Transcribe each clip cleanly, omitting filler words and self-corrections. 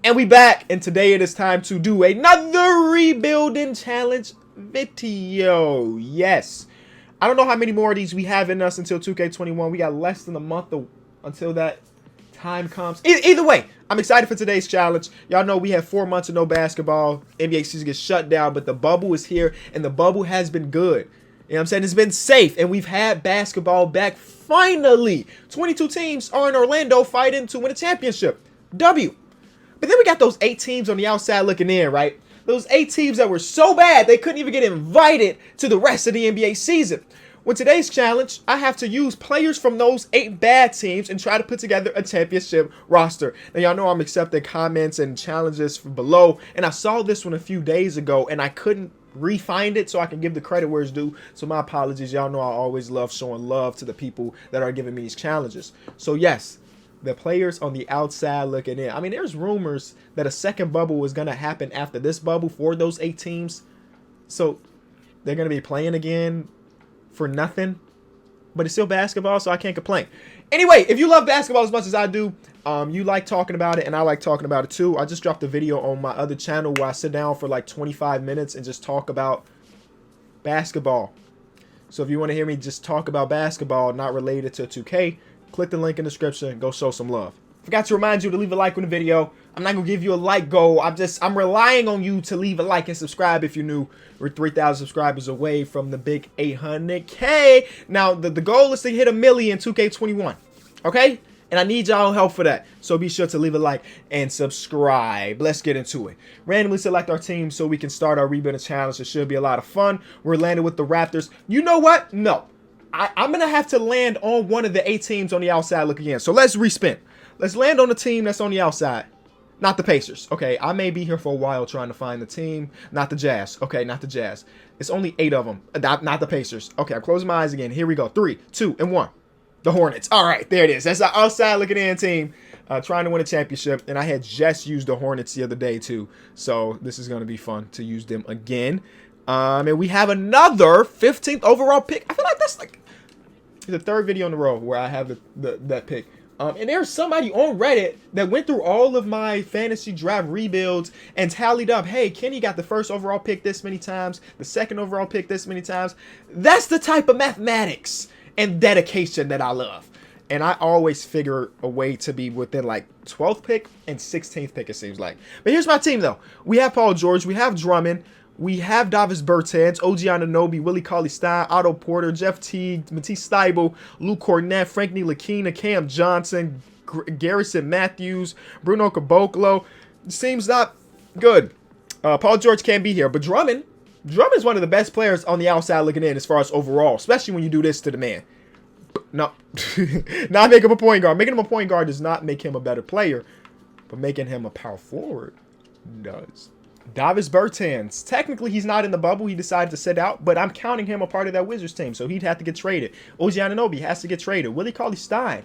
And we back, and today it is time to do another rebuilding challenge video. Yes. I don't know how many more of these we have in us until 2K21. We got less than a month until that time comes. Either way, I'm excited for today's challenge. Y'all know we have 4 months of no basketball. NBA season gets shut down, but the bubble is here, and the bubble has been good. You know what I'm saying? It's been safe, and we've had basketball back finally. 22 teams are in Orlando fighting to win a championship. W. But then we got those 8 teams on the outside looking in, right? Those 8 teams that were so bad they couldn't even get invited to the rest of the NBA season. With today's challenge, I have to use players from those 8 bad teams and try to put together a championship roster. Now, y'all know I'm accepting comments and challenges from below, and I saw this one a few days ago, and I couldn't re-find it so I can give the credit where it's due. So my apologies. Y'all know I always love showing love to the people that are giving me these challenges. So yes, the players on the outside looking in. I mean, there's rumors that a second bubble was going to happen after this bubble for those 8 teams. So they're going to be playing again for nothing. But it's still basketball, so I can't complain. Anyway, if you love basketball as much as I do, you like talking about it, and I like talking about it too. I just dropped a video on my other channel where I sit down for like 25 minutes and just talk about basketball. So if you want to hear me just talk about basketball not related to 2K, click the link in the description and go show some love. Forgot to remind you to leave a like on the video. I'm not going to give you a like goal. I'm relying on you to leave a like and subscribe if you're new. We're 3,000 subscribers away from the big 800K. Now, the goal is to hit 1 million 2K21. Okay? And I need y'all help for that. So be sure to leave a like and subscribe. Let's get into it. Randomly select our team so we can start our rebuilding challenge. It should be a lot of fun. We're landing with the Raptors. You know what? No. I'm going to have to land on one of the 8 teams on the outside looking in. So let's respin. Let's land on the team that's on the outside. Not the Pacers. Okay, I may be here for a while trying to find the team. Not the Jazz. Okay, not the Jazz. It's only 8 of them. Not the Pacers. Okay, I'm closing my eyes again. Here we go. 3, 2, and 1. The Hornets. All right, there it is. That's the outside looking in team trying to win a championship. And I had just used the Hornets the other day too. So this is going to be fun to use them again. And we have another 15th overall pick. I feel like that's like the 3rd video in a row where I have that pick. And there's somebody on Reddit that went through all of my fantasy draft rebuilds and tallied up, hey, Kenny got the 1st overall pick this many times, the 2nd overall pick this many times. That's the type of mathematics and dedication that I love. And I always figure a way to be within like 12th pick and 16th pick, it seems like. But here's my team, though. We have Paul George. We have Drummond. We have Davis Bertans, OG Anunoby, Willie Cauley-Stein, Otto Porter, Jeff Teague, Matisse Thybulle, Lou Kornet, Frank Ntilikina, Cam Johnson, Garrison Matthews, Bruno Caboclo. Seems not good. Paul George can't be here, but Drummond is one of the best players on the outside looking in as far as overall, especially when you do this to the man. No, not make him a point guard. Making him a point guard does not make him a better player, but making him a power forward does. Davis Bertans. Technically, he's not in the bubble. He decided to sit out, but I'm counting him a part of that Wizards team, so he'd have to get traded. OG Anunoby has to get traded. Willie Cauley-Stein.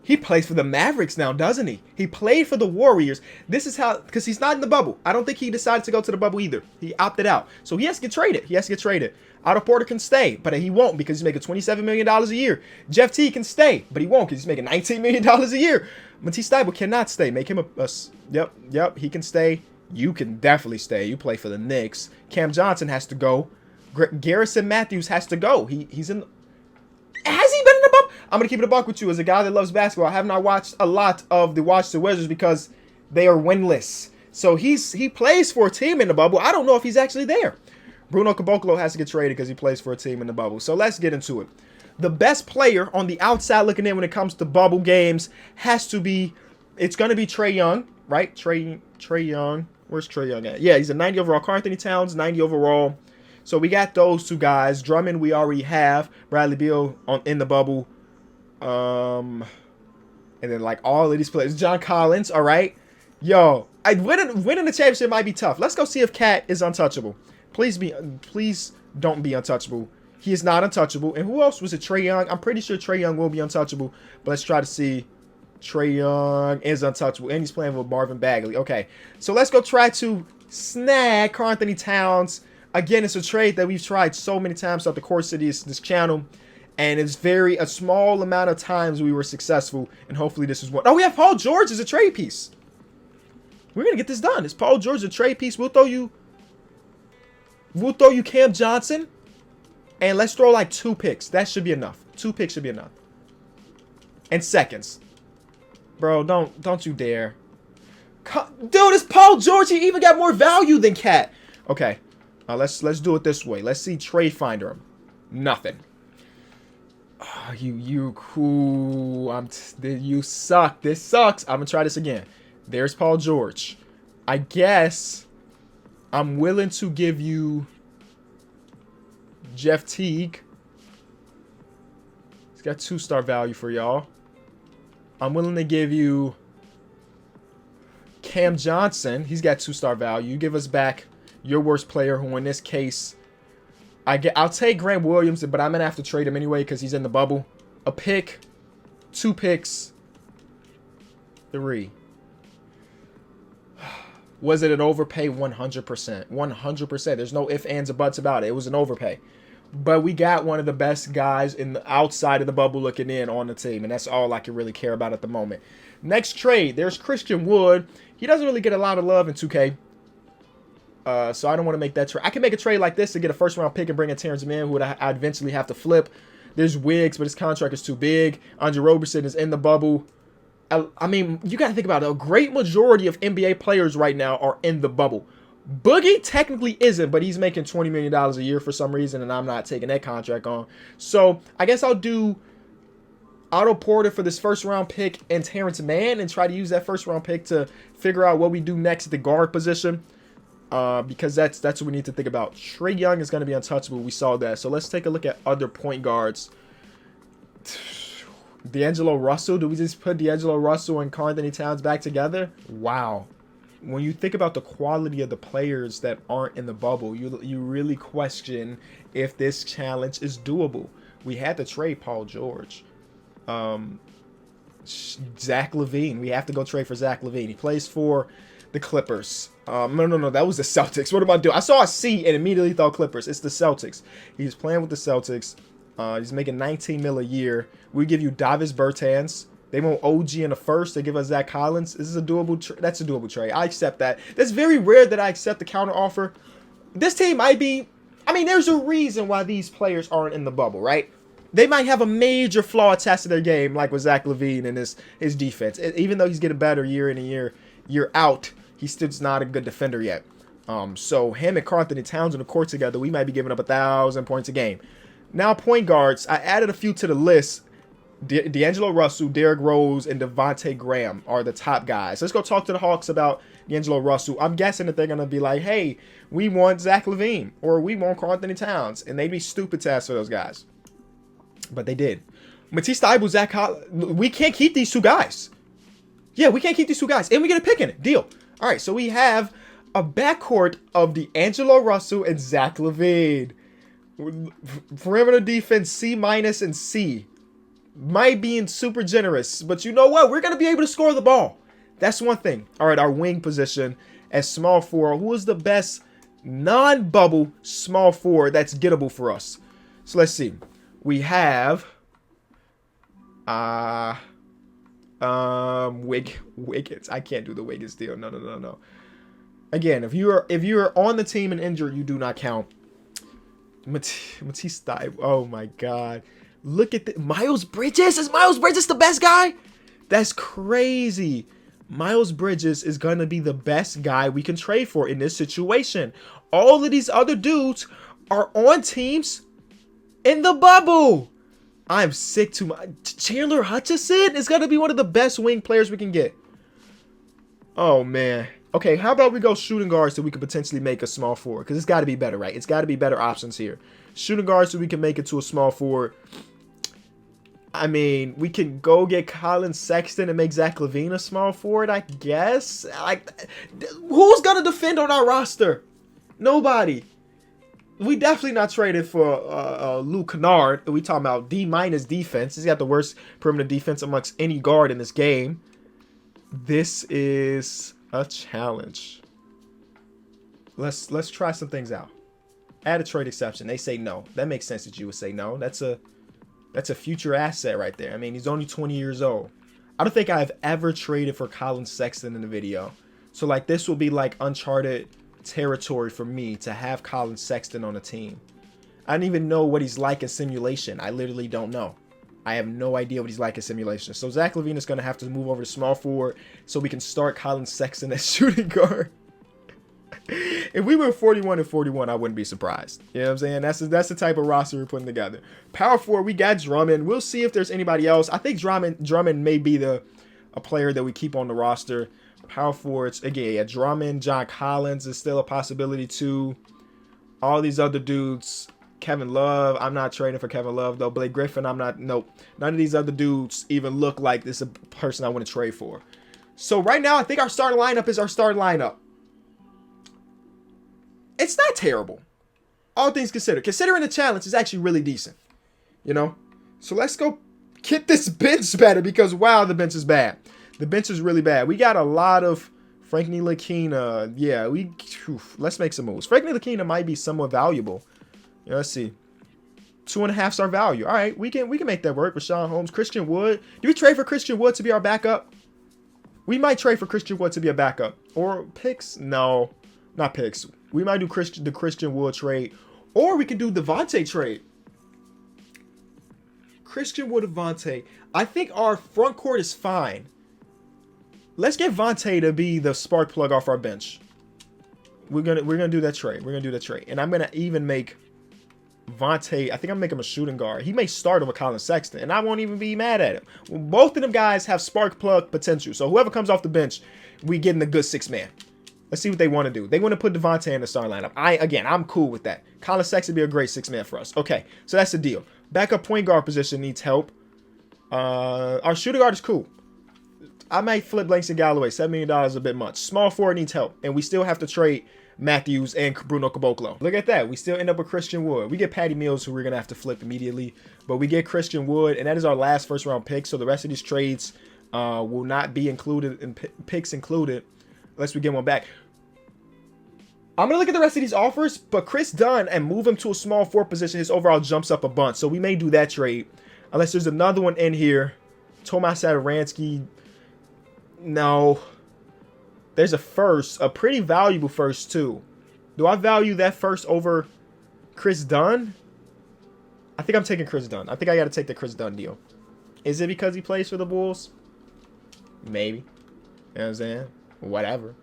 He plays for the Mavericks now, doesn't he? He played for the Warriors. This is how, because he's not in the bubble. I don't think he decided to go to the bubble either. He opted out. So he has to get traded. He has to get traded. Otto Porter can stay, but he won't because he's making $27 million a year. Jeff Teague can stay, but he won't because he's making $19 million a year. Matisse Thybulle cannot stay. Make him yep, he can stay. You can definitely stay. You play for the Knicks. Cam Johnson has to go. Garrison Matthews has to go. He's in. Has he been in the bubble? I'm going to keep it a buck with you. As a guy that loves basketball, I have not watched a lot of the Washington Wizards because they are winless. So he plays for a team in the bubble. I don't know if he's actually there. Bruno Caboclo has to get traded because he plays for a team in the bubble. So let's get into it. The best player on the outside looking in when it comes to bubble games has to be, it's going to be Trae Young, right? Trae Young. Where's Trae Young at? Yeah, he's a 90 overall. Karl Anthony Towns, 90 overall. So we got those 2 guys. Drummond, we already have. Bradley Beal in the bubble. And then like all of these players. John Collins, all right. Yo, winning the championship might be tough. Let's go see if Cat is untouchable. Please don't be untouchable. He is not untouchable. And who else was it? Trae Young. I'm pretty sure Trae Young will be untouchable. But let's try to see. Trae Young is untouchable. And he's playing with Marvin Bagley. Okay. So let's go try to snag Karl Anthony Towns. Again, it's a trade that we've tried so many times throughout the course of this channel. And it's a small amount of times we were successful. And hopefully this is one. Oh, we have Paul George as a trade piece. We're going to get this done. It's Paul George a trade piece. We'll throw you Cam Johnson. And let's throw like 2 picks. That should be enough. 2 picks should be enough. And seconds. Bro, don't you dare. Dude, it's Paul George. He even got more value than Cat. Okay. Let's do it this way. Let's see trade finder him. Nothing. Oh, you cool. You suck. This sucks. I'm gonna try this again. There's Paul George. I guess I'm willing to give you Jeff Teague. He's got 2-star value for y'all. I'm willing to give you Cam Johnson. He's got 2-star value. You give us back your worst player, who in this case, I'll take Grant Williams, but I'm going to have to trade him anyway because he's in the bubble. A pick, 2 picks, 3. Was it an overpay? 100%. 100%. There's no ifs, ands, or buts about it. It was an overpay. But we got one of the best guys in the outside of the bubble looking in on the team, and that's all I can really care about at the moment. Next trade, there's Christian Wood. He doesn't really get a lot of love in 2K. So I don't want to make that trade. I can make a trade like this to get a first-round pick and bring in Terrence Mann, who I'd eventually have to flip. There's Wiggs, but his contract is too big. Andre Roberson is in the bubble. I mean, you got to think about it. A great majority of NBA players right now are in the bubble. Boogie technically isn't, but he's making $20 million a year for some reason, and I'm not taking that contract on. So I guess I'll do Otto Porter for this first-round pick and Terrence Mann and try to use that first-round pick to figure out what we do next at the guard position. Because that's what we need to think about. Trae Young is going to be untouchable. We saw that. So let's take a look at other point guards. D'Angelo Russell. Do we just put D'Angelo Russell and Karl-Anthony Towns back together? Wow. When you think about the quality of the players that aren't in the bubble, you really question if this challenge is doable. We had to trade Paul George. Zach LaVine. We have to go trade for Zach LaVine. He plays for the Clippers. No. That was the Celtics. What am I doing? I saw a C and immediately thought Clippers. It's the Celtics. He's playing with the Celtics. He's making $19 million a year. We give you Davis Bertans. They want OG in the first. They give us Zach Collins. This is a doable trade. That's a doable trade. I accept that. That's very rare that I accept the counter offer. This team might be... I mean, there's a reason why these players aren't in the bubble, right? They might have a major flaw attached to their game, like with Zach LaVine and his defense. Even though he's getting better year in and year out, he's still not a good defender yet. So him and Karl-Anthony Towns on the court together, we might be giving up 1,000 points a game. Now point guards, I added a few to the list. D'Angelo Russell, Derrick Rose, and Devontae Graham are the top guys. Let's go talk to the Hawks about D'Angelo Russell. I'm guessing that they're going to be like, hey, we want Zach LaVine or we want Karl-Anthony Towns. And they'd be stupid to ask for those guys. But they did. Matisse Thybulle, Zach Collins. We can't keep these 2 guys. Yeah, we can't keep these 2 guys. And we get a pick in it. Deal. All right, so we have a backcourt of D'Angelo Russell and Zach LaVine. Perimeter defense, C- and C. Might be super generous, but you know what? We're going to be able to score the ball. That's one thing. All right, our wing position as small forward. Who is the best non-bubble small forward that's gettable for us? So let's see. We have Wiggins. I can't do the Wiggins deal. No. Again, if you're on the team and injured, you do not count. Matisse Thybulle. Oh my God. Look at Miles Bridges. Is Miles Bridges the best guy? That's crazy. Miles Bridges is going to be the best guy we can trade for in this situation. All of these other dudes are on teams in the bubble. I'm sick to my... Chandler Hutchison is going to be one of the best wing players we can get. Oh, man. Okay, how about we go shooting guards so we could potentially make a small forward? Because it's got to be better, right? It's got to be better options here. Shooting guards so we can make it to a small forward. I mean, we can go get Colin Sexton and make Zach LaVine a small forward, I guess. Like, who's going to defend on our roster? Nobody. We definitely not traded for Luke Kennard. We talking about D- defense. He's got the worst perimeter defense amongst any guard in this game. This is a challenge. Let's try some things out. Add a trade exception. They say no. That makes sense that you would say no. That's a That's a future asset right there. I mean, he's only 20 years old. I don't think I've ever traded for Colin Sexton in the video. So, like, this will be, like, uncharted territory for me to have Colin Sexton on a team. I don't even know what he's like in simulation. I literally don't know. I have no idea what he's like in simulation. So, Zach LaVine is going to have to move over to small forward so we can start Colin Sexton at shooting guard. If we were 41-41, I wouldn't be surprised. You know what I'm saying? That's the type of roster we're putting together. Power forward, we got Drummond. We'll see if there's anybody else. I think Drummond may be a player that we keep on the roster. Power forwards, again, yeah, Drummond, John Collins is still a possibility too. All these other dudes, Kevin Love, I'm not trading for Kevin Love though. Blake Griffin, I'm not, nope. None of these other dudes even look like this is a person I want to trade for. So right now, I think our starting lineup is our starting lineup. It's not terrible. All things considered. Considering the challenge is actually really decent. You know? So let's go get this bench better because, wow, the bench is bad. The bench is really bad. We got a lot of Frank Ntilikina. Yeah, let's make some moves. Frank Ntilikina might be somewhat valuable. Yeah, let's see. 2.5 star value. All right, we can make that work. Rashawn Holmes, Christian Wood. Do we trade for Christian Wood to be our backup? We might trade for Christian Wood to be a backup. Or picks? No, not picks. We might do the Christian Wood trade. Or we can do Devontae trade. Christian Wood, Devontae. I think our front court is fine. Let's get Vontae to be the spark plug off our bench. We're gonna do that trade. We're gonna do that trade. And I'm gonna even make Vontae, I think I'm making him a shooting guard. He may start over Colin Sexton, and I won't even be mad at him. Well, both of them guys have spark plug potential. So whoever comes off the bench, we getting a good 6-man. Let's see what they want to do. They want to put Devontae in the starting lineup. I'm cool with that. Colin Sexton would be a great 6-man for us. Okay, so that's the deal. Backup point guard position needs help. Our shooting guard is cool. I might flip Langston Galloway. $7 million is a bit much. Small forward needs help. And we still have to trade Matthews and Bruno Caboclo. Look at that. We still end up with Christian Wood. We get Patty Mills, who we're going to have to flip immediately. But we get Christian Wood, and that is our last first-round pick. So the rest of these trades will not be included, in picks included, unless we get one back. I'm going to look at the rest of these offers, but Chris Dunn and move him to a small forward position, his overall jumps up a bunch. So we may do that trade. Unless there's another one in here. Tomas Satoransky. No. There's a first. A pretty valuable first, too. Do I value that first over Chris Dunn? I think I'm taking Chris Dunn. I think I got to take the Chris Dunn deal. Is it because he plays for the Bulls? Maybe. You know what I'm saying? Whatever.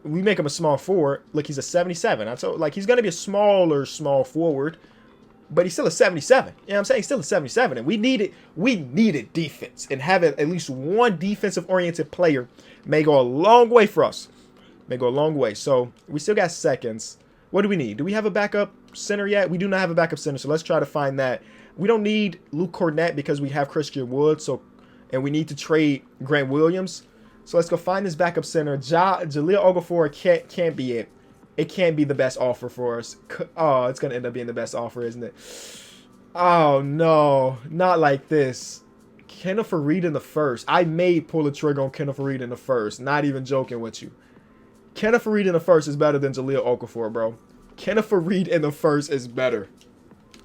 We make him a small forward. Look, he's a 77. I told, like, he's going to be a small forward. But he's still a 77. You know what I'm saying? He's still a 77. And we needed defense. And having at least one defensive-oriented player may go a long way for us. May go a long way. So, we still got seconds. What do we need? Do we have a backup center yet? We do not have a backup center, so let's try to find that. We don't need Luke Cornett because we have Christian Wood, and we need to trade Grant Williams. So, let's go find this backup center. Jahlil Okafor can't be it. It can't be the best offer for us. Oh, it's going to end up being the best offer, isn't it? Oh, no. Not like this. Kenneth Faried in the first. I may pull the trigger on Kenneth Faried in the first. Not even joking with you. Kenneth Faried in the first is better than Jahlil Okafor, bro. Kenneth Faried in the first is better.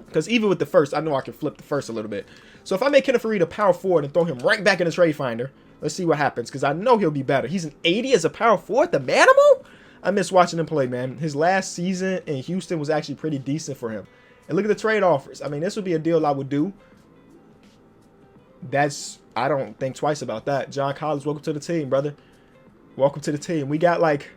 Because even with the first, I know I can flip the first a little bit. So if I make Kenneth Faried a power forward and throw him right back in the trade finder, let's see what happens. Because I know he'll be better. He's an 80 as a power forward. The Manimal? I miss watching him play, man. His last season in Houston was actually pretty decent for him. And look at the trade offers. I mean, this would be a deal I would do. I don't think twice about that. John Collins, welcome to the team, brother. Welcome to the team. We got, like,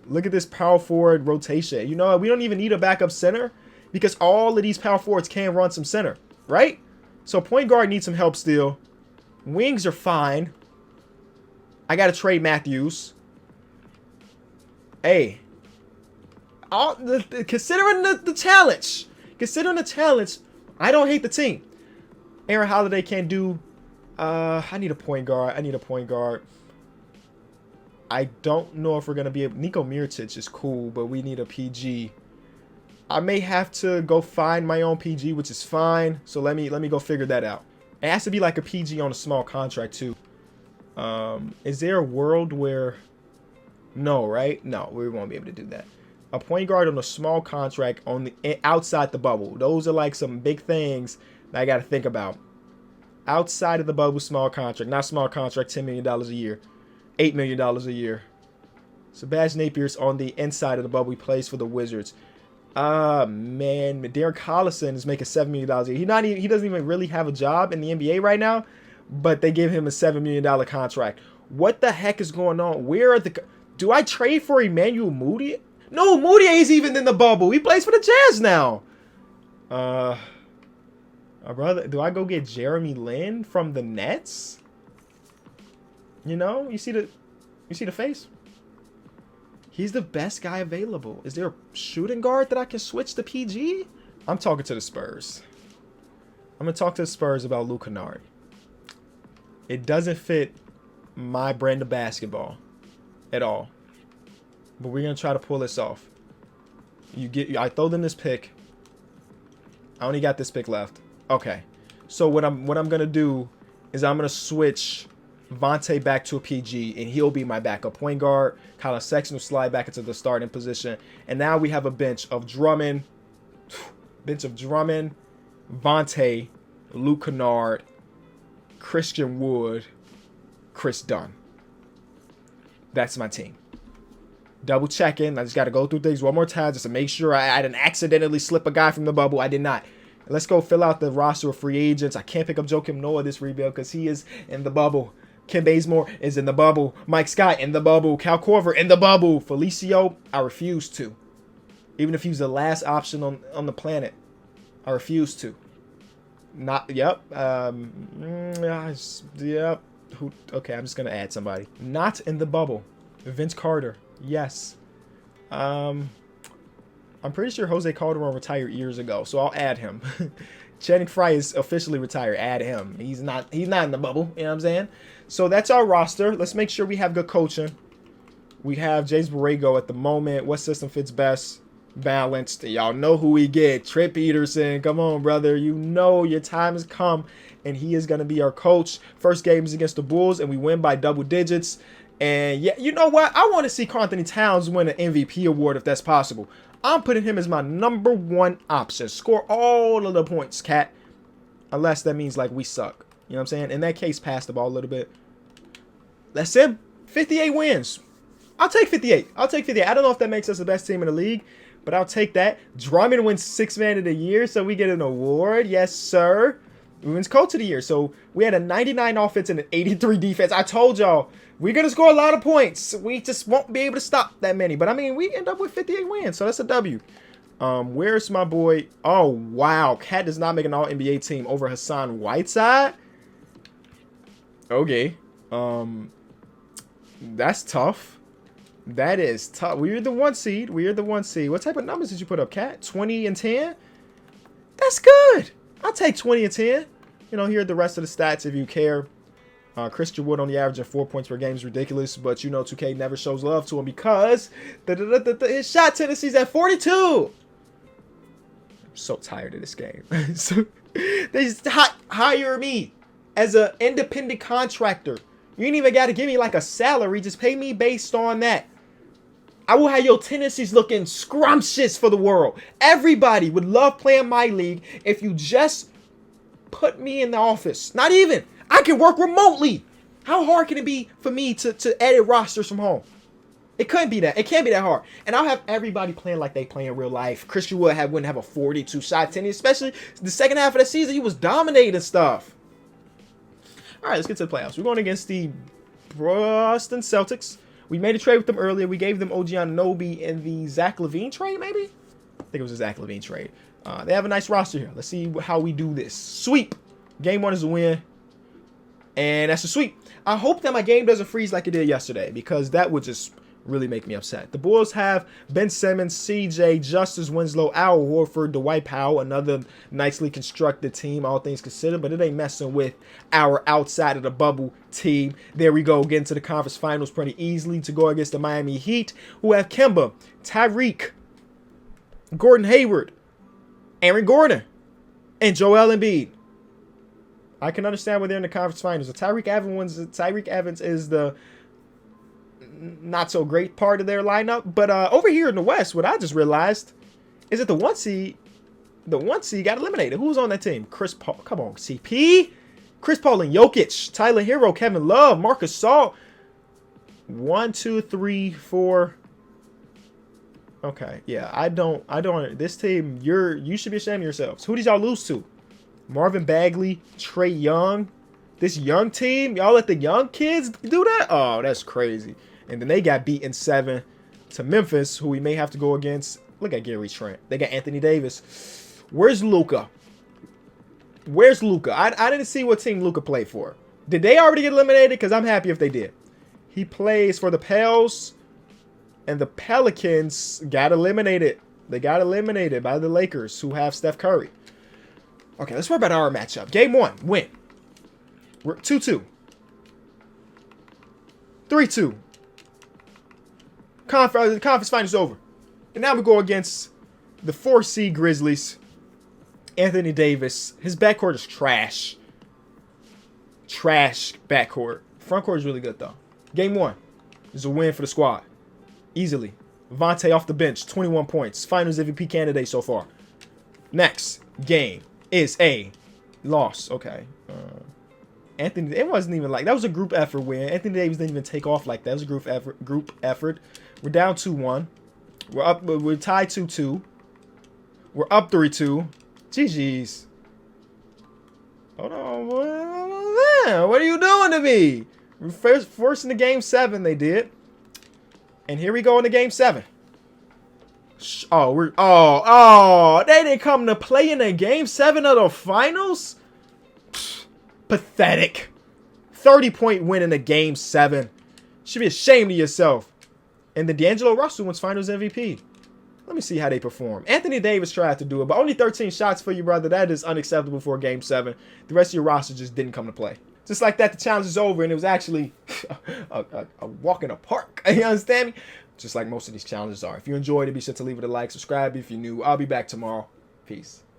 look at this power forward rotation. You know, we don't even need a backup center because all of these power forwards can run some center, right? So point guard needs some help still. Wings are fine. I got to trade Matthews. Hey, considering the challenge, I don't hate the team. Aaron Holiday can't do. I need a point guard. I don't know if we're gonna be able. Nico Mirotic is cool, but we need a PG. I may have to go find my own PG, which is fine. So let me go figure that out. It has to be like a PG on a small contract too. Is there a world where? No, right? No, we won't be able to do that. A point guard on a small contract on the outside the bubble. Those are like some big things that I got to think about. Outside of the bubble, small contract. Not small contract, $10 million a year. $8 million a year. Sebastian Napier's on the inside of the bubble. He plays for the Wizards. Man. Darren Collison is making $7 million a year. He doesn't even really have a job in the NBA right now, but they give him a $7 million contract. What the heck is going on? Where are the... Do I trade for Emmanuel Moody? No, Moody ain't even in the bubble. He plays for the Jazz now. Brother, do I go get Jeremy Lin from the Nets? You know, you see the face? He's the best guy available. Is there a shooting guard that I can switch to PG? I'm talking to the Spurs. I'm going to talk to the Spurs about Luke Kennard. It doesn't fit my brand of basketball at all. But we're going to try to pull this off. I throw them this pick. I only got this pick left. Okay. So what I'm going to do is I'm going to switch Vontae back to a PG, and he'll be my backup point guard. Colin Sexton will slide back into the starting position. And now we have a bench of Drummond, Vontae, Luke Kennard, Christian Wood, Chris Dunn. That's my team. Double checking. I just got to go through things one more time just to make sure I didn't accidentally slip a guy from the bubble. I did not. Let's go fill out the roster of free agents. I can't pick up Joakim Noah this rebuild because he is in the bubble. Ken Bazemore is in the bubble. Mike Scott in the bubble. Cal Korver in the bubble. Felicio, I refuse to. Even if he was the last option on the planet, I refuse to. Not, yep. Yep. Okay, I'm just going to add somebody. Not in the bubble. Vince Carter. Yes. I'm pretty sure Jose Calderon retired years ago, so I'll add him. Channing Frye is officially retired. Add him. He's not in the bubble. You know what I'm saying? So that's our roster. Let's make sure we have good coaching. We have James Borrego at the moment. What system fits best? Balanced. Y'all know who we get. Trip Peterson. Come on, brother. You know your time has come, and he is going to be our coach. First game is against the Bulls, and we win by double digits. And yeah, you know what? I want to see Karl Anthony Towns win an MVP award if that's possible. I'm putting him as my #1 option. Score all of the points, Cat. Unless that means like we suck. You know what I'm saying? In that case, pass the ball a little bit. That's him. 58 wins. I'll take 58. I don't know if that makes us the best team in the league, but I'll take that. Drummond wins 6th Man of the Year, so we get an award. Yes, sir. We wins Coach of the Year. So we had a 99 offense and an 83 defense. I told y'all, we're going to score a lot of points. We just won't be able to stop that many. But, I mean, we end up with 58 wins, so that's a W. Where's my boy? Oh, wow. Cat does not make an All-NBA team over Hassan Whiteside. Okay. That's tough. That is tough. We're the 1 seed. What type of numbers did you put up, Cat? 20 and 10? That's good. I'll take 20 and 10. You know, here are the rest of the stats if you care. Christian Wood on the average of 4 points per game is ridiculous, but you know 2K never shows love to him because his shot tendency's at 42. I'm so tired of this game. So, they just hire me as an independent contractor. You ain't even got to give me like a salary. Just pay me based on that. I will have your tendencies looking scrumptious for the world. Everybody would love playing my league if you just put me in the office. Not even. I can work remotely. How hard can it be for me to edit rosters from home? It couldn't be that. It can't be that hard. And I'll have everybody playing like they play in real life. Christian Wood wouldn't have a 42 shot tendency, especially the second half of the season. He was dominating stuff. All right, let's get to the playoffs. We're going against the Boston Celtics. We made a trade with them earlier. We gave them OG Anunoby in the Zach LaVine trade, maybe? I think it was a Zach LaVine trade. They have a nice roster here. Let's see how we do this. Sweep. Game 1 is a win. And that's a sweep. I hope that my game doesn't freeze like it did yesterday, because that would just really make me upset. The Bulls have Ben Simmons, CJ, Justice Winslow, Al Horford, Dwight Powell, another nicely constructed team, all things considered, but it ain't messing with our outside of the bubble team. There we go, getting to the conference finals pretty easily to go against the Miami Heat, who have Kemba, Tyreek, Gordon Hayward, Aaron Gordon, and Joel Embiid. I can understand why they're in the conference finals. Tyreek Evans is the not so great part of their lineup. But over here in the West, what I just realized is that the 1 seed, The 1 seed got eliminated. Who's on that team? Chris Paul. Come on, CP. Chris Paul and Jokic. Tyler Hero, Kevin Love, Marcus Salt. 1, 2, 3, 4. Okay, yeah, I don't. This team, you should be ashamed of yourselves. Who did y'all lose to? Marvin Bagley, Trey Young. This young team, y'all let the young kids do that? Oh, that's crazy. And then they got beaten 7 to Memphis, who we may have to go against. Look at Gary Trent. They got Anthony Davis. Where's Luka? Where's Luka? I didn't see what team Luka played for. Did they already get eliminated? Because I'm happy if they did. He plays for the Pels, and the Pelicans got eliminated. They got eliminated by the Lakers, who have Steph Curry. Okay, let's worry about our matchup. Game 1, win. We're 2-2. 3-2. Conference finals over. And now we go against the 4 seed Grizzlies. Anthony Davis. His backcourt is trash. Trash backcourt. Frontcourt is really good, though. Game 1 is a win for the squad. Easily. Vontae off the bench. 21 points. Finals MVP candidate so far. Next game is a loss. Okay. Anthony, it wasn't even like that was a group effort win. Anthony Davis didn't even take off like that. It was a group effort. We're down 2-1. We're tied 2-2. We're up 3-2. GG's. Hold on, boy. What are you doing to me? We're first in the game 7, they did. And here we go into game 7. Oh, they didn't come to play in the game 7 of the finals? Pathetic. 30-point win in the game 7. Should be ashamed of yourself. And the D'Angelo Russell wins finals MVP. Let me see how they perform. Anthony Davis tried to do it, but only 13 shots for you, brother. That is unacceptable for a game 7. The rest of your roster just didn't come to play. Just like that, the challenge is over, and it was actually a walk in a park. You understand me? Just like most of these challenges are. If you enjoyed it, be sure to leave it a like, subscribe if you're new. I'll be back tomorrow. Peace.